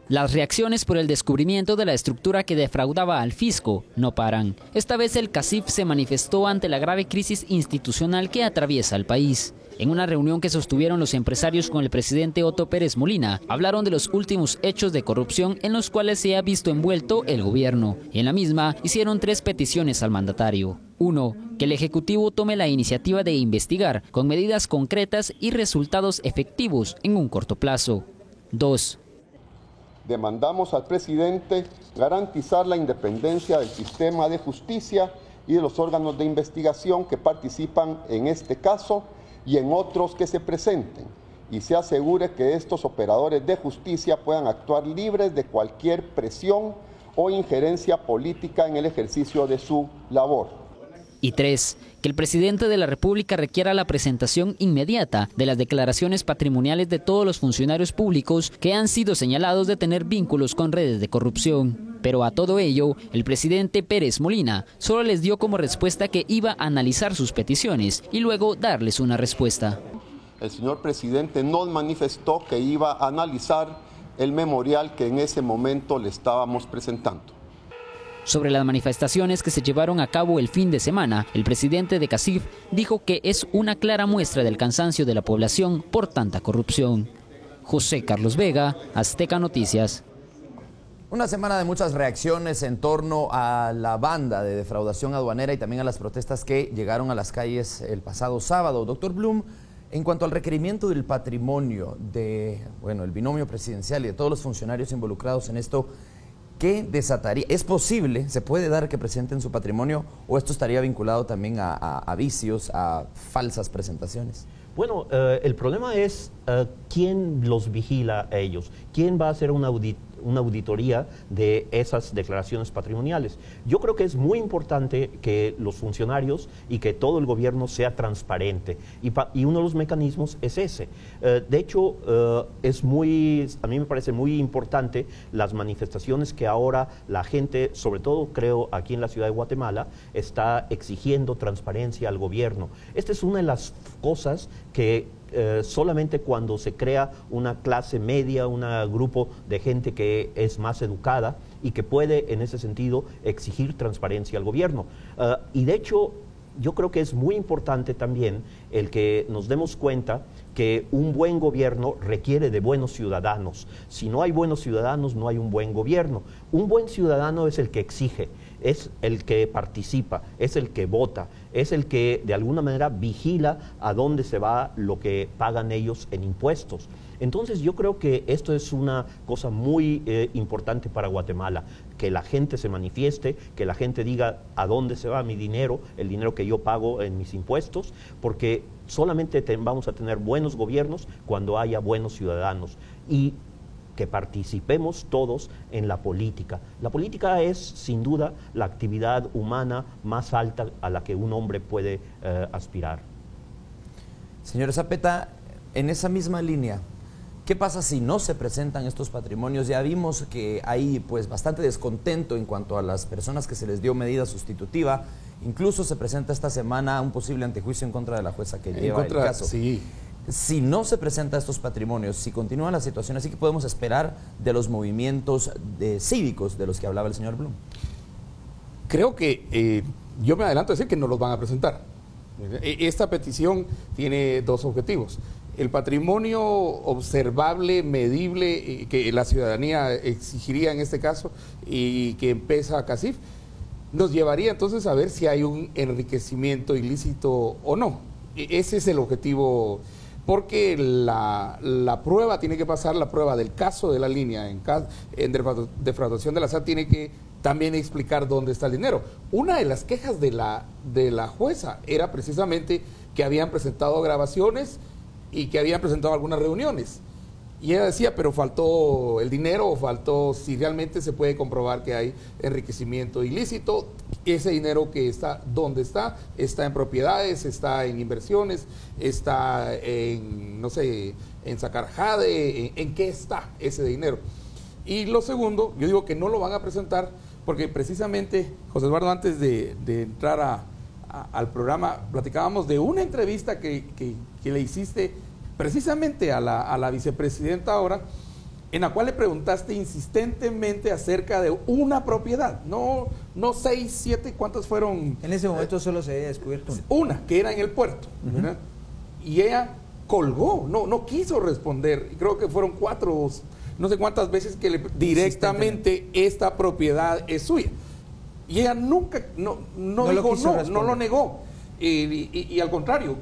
Las reacciones por el descubrimiento de la estructura que defraudaba al fisco no paran. Esta vez el CACIF se manifestó ante la grave crisis institucional que atraviesa el país. En una reunión que sostuvieron los empresarios con el presidente Otto Pérez Molina, hablaron de los últimos hechos de corrupción en los cuales se ha visto envuelto el gobierno. Y en la misma hicieron 3 peticiones al mandatario. 1. Que el Ejecutivo tome la iniciativa de investigar con medidas concretas y resultados efectivos en un corto plazo. 2. Demandamos al presidente garantizar la independencia del sistema de justicia y de los órganos de investigación que participan en este caso y en otros que se presenten, y se asegure que estos operadores de justicia puedan actuar libres de cualquier presión o injerencia política en el ejercicio de su labor. Y 3. Que el presidente de la República requiera la presentación inmediata de las declaraciones patrimoniales de todos los funcionarios públicos que han sido señalados de tener vínculos con redes de corrupción. Pero a todo ello, el presidente Pérez Molina solo les dio como respuesta que iba a analizar sus peticiones y luego darles una respuesta. El señor presidente nos manifestó que iba a analizar el memorial que en ese momento le estábamos presentando. Sobre las manifestaciones que se llevaron a cabo el fin de semana, el presidente de CACIF dijo que es una clara muestra del cansancio de la población por tanta corrupción. José Carlos Vega, Azteca Noticias. Una semana de muchas reacciones en torno a la banda de defraudación aduanera y también a las protestas que llegaron a las calles el pasado sábado. Doctor Blum, en cuanto al requerimiento del patrimonio de, el binomio presidencial y de todos los funcionarios involucrados en esto, ¿qué desataría? ¿Es posible, se puede dar que presenten su patrimonio o esto estaría vinculado también a vicios, a falsas presentaciones? Bueno, el problema es quién los vigila a ellos, quién va a hacer una auditoría de esas declaraciones patrimoniales. Yo creo que es muy importante que los funcionarios y que todo el gobierno sea transparente y uno de los mecanismos es ese. De hecho, a mí me parece muy importante las manifestaciones que ahora la gente, sobre todo creo aquí en la ciudad de Guatemala, está exigiendo transparencia al gobierno. Esta es una de las cosas que solamente cuando se crea una clase media, un grupo de gente que es más educada y que puede en ese sentido exigir transparencia al gobierno. Y de hecho yo creo que es muy importante también el que nos demos cuenta que un buen gobierno requiere de buenos ciudadanos. Si no hay buenos ciudadanos, no hay un buen gobierno. Un buen ciudadano es el que exige, es el que participa, es el que vota, es el que de alguna manera vigila a dónde se va lo que pagan ellos en impuestos. Entonces yo creo que esto es una cosa muy importante para Guatemala, que la gente se manifieste, que la gente diga a dónde se va mi dinero, el dinero que yo pago en mis impuestos, porque solamente vamos a tener buenos gobiernos cuando haya buenos ciudadanos y que participemos todos en la política. La política es, sin duda, la actividad humana más alta a la que un hombre puede aspirar. Señor Zapeta, en esa misma línea, ¿qué pasa si no se presentan estos patrimonios? Ya vimos que hay bastante descontento en cuanto a las personas que se les dio medida sustitutiva. Incluso se presenta esta semana un posible antejuicio en contra de la jueza que lleva el caso. Sí. Si no se presentan estos patrimonios, si continúa la situación, así que podemos esperar de los movimientos cívicos de los que hablaba el señor Blum. Creo que yo me adelanto a decir que no los van a presentar. Esta petición tiene 2 objetivos. El patrimonio observable, medible, que la ciudadanía exigiría en este caso y que empieza CACIF, nos llevaría entonces a ver si hay un enriquecimiento ilícito o no. Ese es el objetivo, porque la prueba tiene que pasar, la prueba del caso de la línea en defraudación de la SAT tiene que también explicar dónde está el dinero. Una de las quejas de la jueza era precisamente que habían presentado grabaciones y que habían presentado algunas reuniones. Y ella decía, pero faltó el dinero o faltó, si realmente se puede comprobar que hay enriquecimiento ilícito, ese dinero que está, ¿dónde está? Está en propiedades, está en inversiones, está en, no sé, en sacar jade, ¿en qué está ese dinero? Y lo segundo, yo digo que no lo van a presentar porque precisamente, José Eduardo, antes de entrar al programa, platicábamos de una entrevista que le hiciste precisamente a la vicepresidenta ahora, en la cual le preguntaste insistentemente acerca de una propiedad, no 6, 7, ¿cuántas fueron? En ese momento solo se había descubierto una, que era en el puerto, ¿verdad? Y ella colgó, no quiso responder, y creo que fueron 4, no sé cuántas veces que directamente esta propiedad es suya. Y ella nunca, no dijo no lo negó, y al contrario,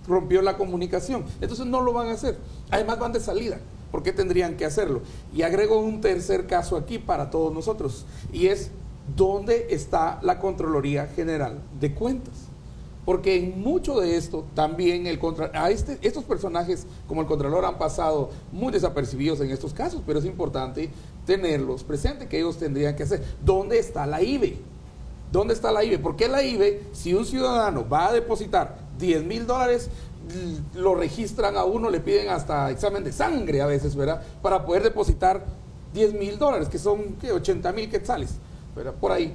rompió la comunicación. Entonces no lo van a hacer, además van de salida. ¿Por qué tendrían que hacerlo? Y agrego un tercer caso aquí para todos nosotros, y es ¿dónde está la Contraloría General de Cuentas? Porque en mucho de esto también estos personajes como el Contralor han pasado muy desapercibidos en estos casos, pero es importante tenerlos presentes, que ellos tendrían que hacer. ¿Dónde está la IVE? ¿Dónde está la IVE? Porque la IVE, si un ciudadano va a depositar $10,000, lo registran a uno, le piden hasta examen de sangre a veces, ¿verdad? Para poder depositar $10,000, que son 80,000 quetzales, ¿verdad? Por ahí.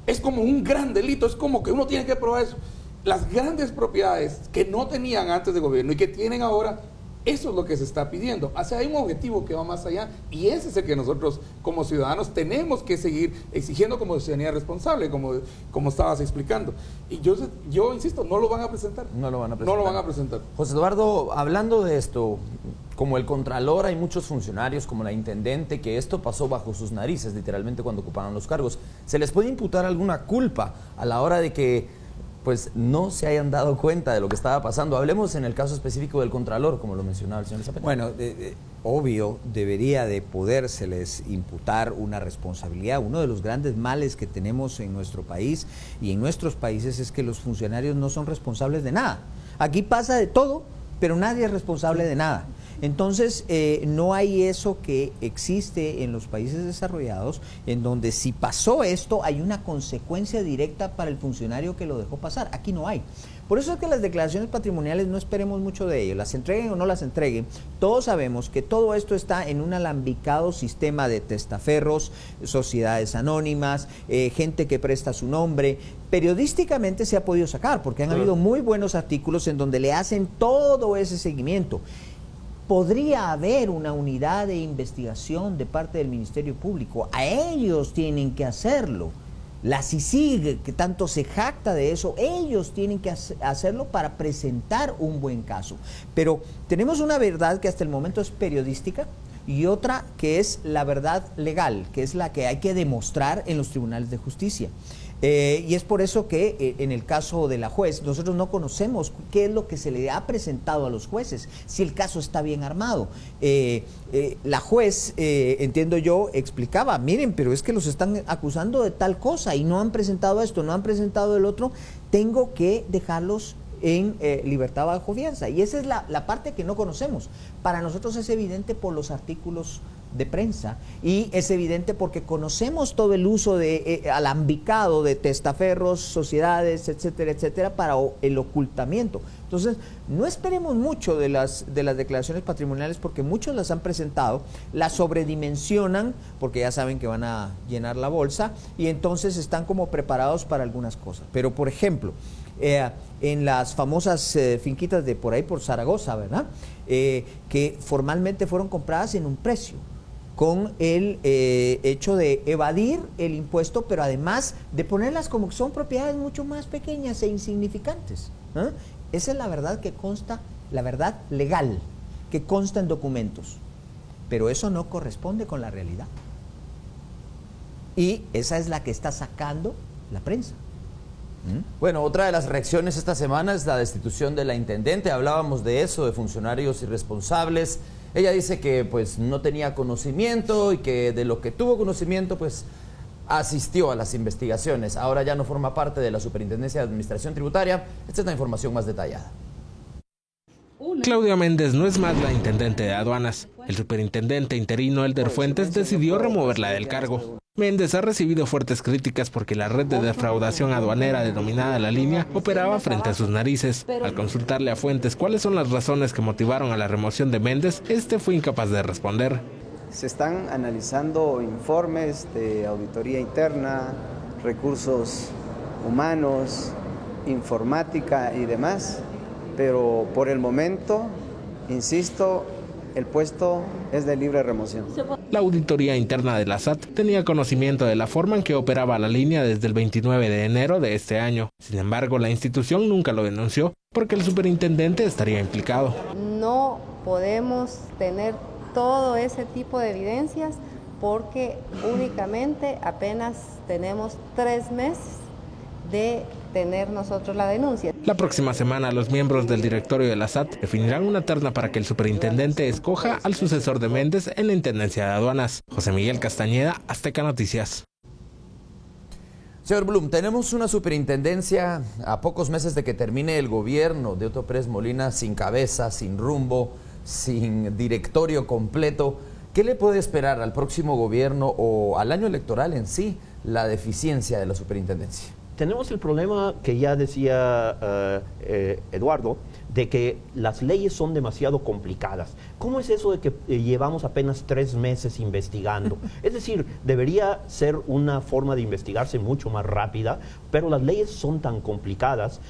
Es como un gran delito, es como que uno tiene que probar eso. Las grandes propiedades que no tenían antes de gobierno y que tienen ahora, eso es lo que se está pidiendo. O sea, hay un objetivo que va más allá, y ese es el que nosotros como ciudadanos tenemos que seguir exigiendo como ciudadanía responsable, como estabas explicando. Y yo insisto, no lo van a presentar. No lo van a presentar. No lo van a presentar. José Eduardo, hablando de esto, como el Contralor, hay muchos funcionarios como la Intendente que esto pasó bajo sus narices, literalmente, cuando ocupaban los cargos. ¿Se les puede imputar alguna culpa a la hora de que pues no se hayan dado cuenta de lo que estaba pasando? Hablemos en el caso específico del Contralor, como lo mencionaba el señor Zapeta. Bueno, obvio, debería de podérseles imputar una responsabilidad. Uno de los grandes males que tenemos en nuestro país y en nuestros países es que los funcionarios no son responsables de nada. Aquí pasa de todo, pero nadie es responsable de nada. Entonces, no hay eso que existe en los países desarrollados, en donde si pasó esto, hay una consecuencia directa para el funcionario que lo dejó pasar. Aquí no hay. Por eso es que las declaraciones patrimoniales no esperemos mucho de ello. Las entreguen o no las entreguen, todos sabemos que todo esto está en un alambicado sistema de testaferros, sociedades anónimas, gente que presta su nombre. Periodísticamente se ha podido sacar, porque han habido muy buenos artículos en donde le hacen todo ese seguimiento. Podría haber una unidad de investigación de parte del Ministerio Público. A ellos tienen que hacerlo. La CICIG, que tanto se jacta de eso, ellos tienen que hacerlo para presentar un buen caso. Pero tenemos una verdad que hasta el momento es periodística y otra que es la verdad legal, que es la que hay que demostrar en los tribunales de justicia. Y es por eso que en el caso de la juez, nosotros no conocemos qué es lo que se le ha presentado a los jueces, si el caso está bien armado. La juez, entiendo yo, explicaba, miren, pero es que los están acusando de tal cosa y no han presentado esto, no han presentado el otro, tengo que dejarlos en libertad bajo fianza. Y esa es la parte que no conocemos. Para nosotros es evidente por los artículos de prensa, y es evidente porque conocemos todo el uso de alambicado de testaferros, sociedades, etcétera, etcétera, para el ocultamiento. Entonces, no esperemos mucho de las declaraciones patrimoniales, porque muchos las han presentado, las sobredimensionan porque ya saben que van a llenar la bolsa, y entonces están como preparados para algunas cosas. Pero, por ejemplo, en las famosas finquitas de por ahí por Zaragoza, ¿verdad? Que formalmente fueron compradas en un precio, con el hecho de evadir el impuesto, pero además de ponerlas como que son propiedades mucho más pequeñas e insignificantes. Esa es la verdad que consta, la verdad legal, que consta en documentos. Pero eso no corresponde con la realidad. Y esa es la que está sacando la prensa. Bueno, otra de las reacciones esta semana es la destitución de la Intendente. Hablábamos de eso, de funcionarios irresponsables. Ella dice que pues no tenía conocimiento y que de lo que tuvo conocimiento pues asistió a las investigaciones. Ahora ya no forma parte de la Superintendencia de Administración Tributaria. Esta es la información más detallada. Claudia Méndez no es más la intendente de aduanas. El superintendente interino Elder Fuentes decidió removerla del cargo. Méndez ha recibido fuertes críticas porque la red de defraudación aduanera denominada La Línea operaba frente a sus narices. Al consultarle a Fuentes cuáles son las razones que motivaron a la remoción de Méndez, este fue incapaz de responder. Se están analizando informes de auditoría interna, recursos humanos, informática y demás, pero por el momento, insisto, el puesto es de libre remoción. La auditoría interna de la SAT tenía conocimiento de la forma en que operaba la línea desde el 29 de enero de este año. Sin embargo, la institución nunca lo denunció porque el superintendente estaría implicado. No podemos tener todo ese tipo de evidencias porque únicamente apenas tenemos 3 meses de tener nosotros la denuncia. La próxima semana los miembros del directorio de la SAT definirán una terna para que el superintendente escoja al sucesor de Méndez en la Intendencia de Aduanas. José Miguel Castañeda, Azteca Noticias. Señor Blum, tenemos una superintendencia a pocos meses de que termine el gobierno de Otto Pérez Molina sin cabeza, sin rumbo, sin directorio completo. ¿Qué le puede esperar al próximo gobierno o al año electoral en sí la deficiencia de la superintendencia? Tenemos el problema que ya decía Eduardo, de que las leyes son demasiado complicadas. ¿Cómo es eso de que llevamos apenas 3 meses investigando? Es decir, debería ser una forma de investigarse mucho más rápida, pero las leyes son tan complicadas.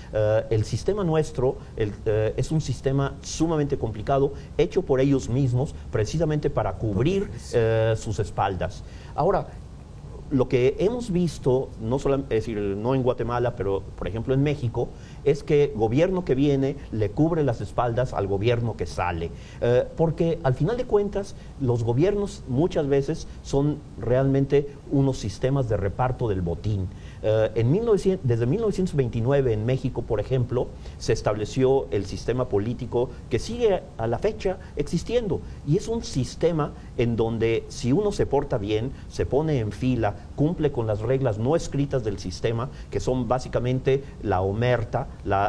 El sistema nuestro es un sistema sumamente complicado, hecho por ellos mismos, precisamente para cubrir sus espaldas. Ahora, lo que hemos visto, es decir, no en Guatemala, pero por ejemplo en México, es que gobierno que viene le cubre las espaldas al gobierno que sale. Porque al final de cuentas, los gobiernos muchas veces son realmente unos sistemas de reparto del botín. Desde 1929 en México, por ejemplo, se estableció el sistema político que sigue a la fecha existiendo. Y es un sistema en donde si uno se porta bien, se pone en fila, cumple con las reglas no escritas del sistema, que son básicamente la omerta,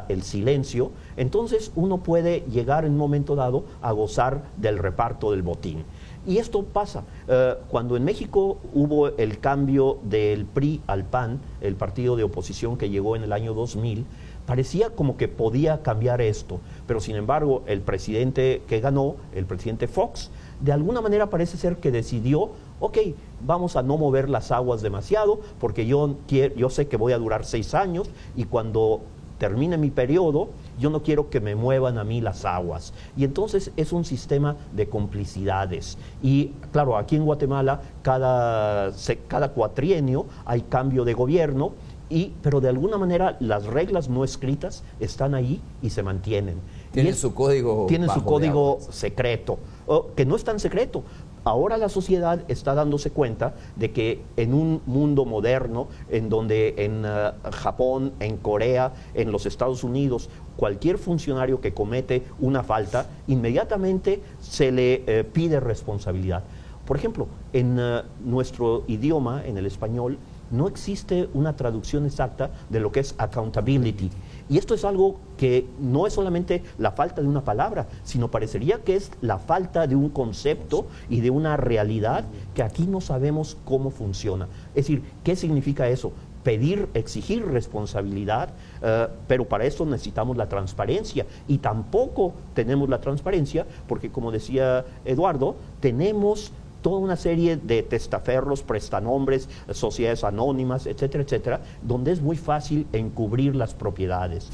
el silencio, entonces uno puede llegar en un momento dado a gozar del reparto del botín. Y esto pasa. Cuando en México hubo el cambio del PRI al PAN, el partido de oposición que llegó en el año 2000, parecía como que podía cambiar esto, pero sin embargo el presidente que ganó, el presidente Fox, de alguna manera parece ser que decidió, ok, vamos a no mover las aguas demasiado, porque yo sé que voy a durar 6 años y cuando termine mi periodo, yo no quiero que me muevan a mí las aguas. Y entonces es un sistema de complicidades. Y claro, aquí en Guatemala, cada cuatrienio hay cambio de gobierno, pero de alguna manera las reglas no escritas están ahí y se mantienen. Tienen su código. Tienen su código secreto, que no es tan secreto. Ahora la sociedad está dándose cuenta de que en un mundo moderno, en donde en Japón, en Corea, en los Estados Unidos, cualquier funcionario que comete una falta, inmediatamente se le pide responsabilidad. Por ejemplo, en nuestro idioma, en el español, no existe una traducción exacta de lo que es accountability. Y esto es algo que no es solamente la falta de una palabra, sino parecería que es la falta de un concepto y de una realidad que aquí no sabemos cómo funciona. Es decir, ¿qué significa eso? Exigir responsabilidad, pero para eso necesitamos la transparencia. Y tampoco tenemos la transparencia porque, como decía Eduardo, tenemos toda una serie de testaferros, prestanombres, sociedades anónimas, etcétera, etcétera, donde es muy fácil encubrir las propiedades.